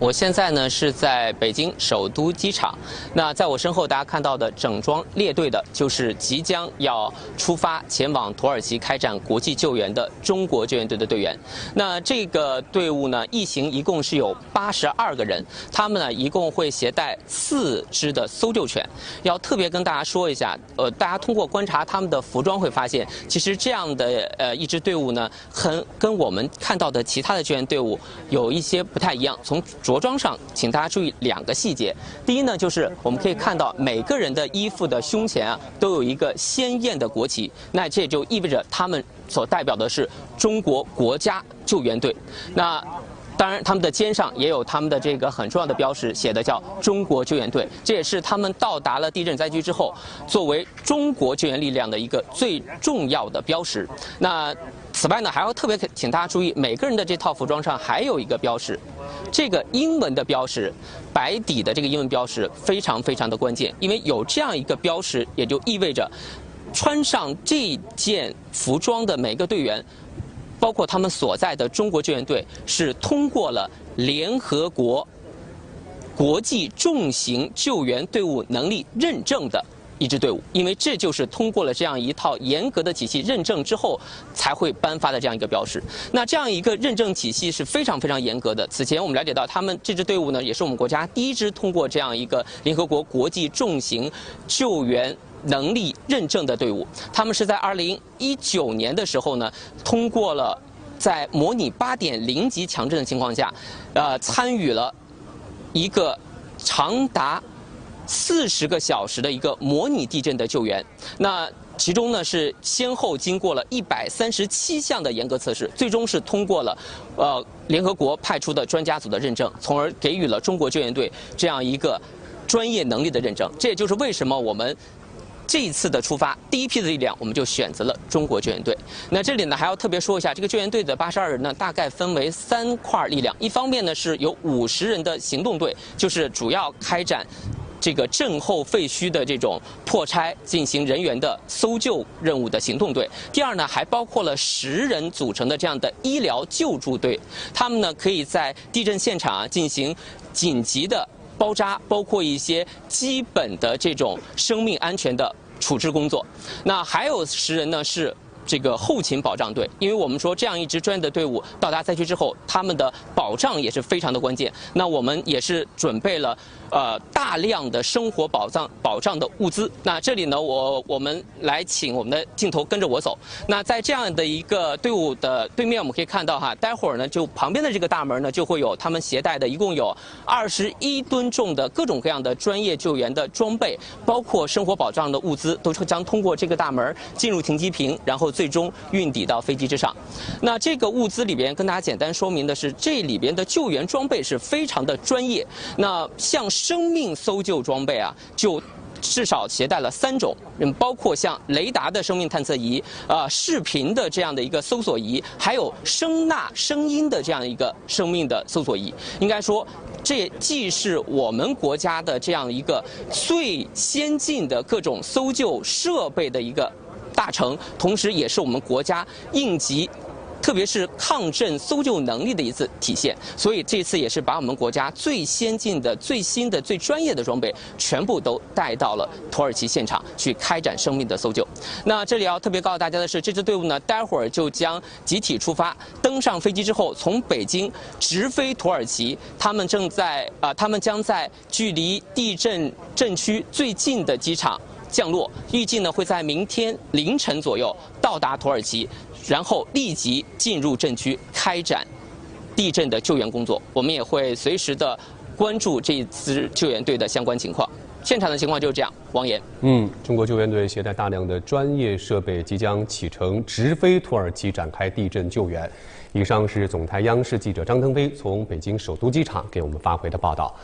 我现在呢是在北京首都机场，那在我身后大家看到的整装列队的，就是即将要出发前往土耳其开展国际救援的中国救援队的队员。那这个队伍呢，一行一共是有82个人，他们呢一共会携带4只的搜救犬。要特别跟大家说一下，大家通过观察他们的服装会发现，其实这样的一支队伍呢，跟我们看到的其他的救援队伍有一些不太一样。从着装上，请大家注意2个细节。第一呢，就是我们可以看到每个人的衣服的胸前啊，都有一个鲜艳的国旗，那这就意味着他们所代表的是中国国家救援队。那当然，他们的肩上也有他们的这个很重要的标识，写的叫中国救援队。这也是他们到达了地震灾区之后，作为中国救援力量的一个最重要的标识。那此外呢，还要特别请大家注意，每个人的这套服装上还有一个标识，这个英文的标识，白底的这个英文标识非常的关键，因为有这样一个标识，也就意味着穿上这件服装的每个队员，包括他们所在的中国救援队，是通过了联合国国际重型救援队伍能力认证的一支队伍，因为这就是通过了这样一套严格的体系认证之后才会颁发的这样一个标识。那这样一个认证体系是非常严格的。此前我们了解到，他们这支队伍呢，也是我们国家第一支通过这样一个联合国国际重型救援能力认证的队伍。他们是在2019年的时候呢，通过了在模拟8.0级强震的情况下，参与了一个长达40个小时的一个模拟地震的救援。那其中呢是先后经过了137项的严格测试，最终是通过了联合国派出的专家组的认证，从而给予了中国救援队这样一个专业能力的认证。这也就是为什么我们这一次的出发，第一批的力量我们就选择了中国救援队。那这里呢还要特别说一下，这个救援队的82人呢，大概分为3块力量。一方面呢是有50人的行动队，就是主要开展这个震后废墟的这种破拆进行人员的搜救任务的行动队。第二呢，还包括了10人组成的这样的医疗救助队，他们呢可以在地震现场进行紧急的包扎，包括一些基本的这种生命安全的处置工作。那还有10人呢是这个后勤保障队，因为我们说这样一支专业的队伍到达灾区之后，他们的保障也是非常的关键。那我们也是准备了大量的生活保障的物资。那这里呢，我们来请我们的镜头跟着我走。那在这样的一个队伍的对面，我们可以看到哈，待会儿呢就旁边的这个大门呢就会有他们携带的一共有21吨重的各种各样的专业救援的装备，包括生活保障的物资，都将通过这个大门进入停机坪，然后最终运抵到飞机之上。那这个物资里边跟大家简单说明的是，这里边的救援装备是非常的专业。那像生命搜救装备啊，就至少携带了3种，包括像雷达的生命探测仪、视频的这样的一个搜索仪，还有声音的这样一个生命的搜索仪。应该说，这既是我们国家的这样一个最先进的各种搜救设备的一个大成，同时也是我们国家应急特别是抗震搜救能力的一次体现。所以这次也是把我们国家最先进的、最新的、最专业的装备全部都带到了土耳其现场去开展生命的搜救。那这里要特别告诉大家的是，这支队伍呢，待会儿就将集体出发，登上飞机之后，从北京直飞土耳其。他们将在距离地震震区最近的机场降落，预计呢会在明天凌晨左右到达土耳其，然后立即进入震区开展地震的救援工作。我们也会随时的关注这一支救援队的相关情况。现场的情况就是这样，王岩。中国救援队携带大量的专业设备，即将启程直飞土耳其展开地震救援。以上是总台央视记者张腾飞从北京首都机场给我们发回的报道。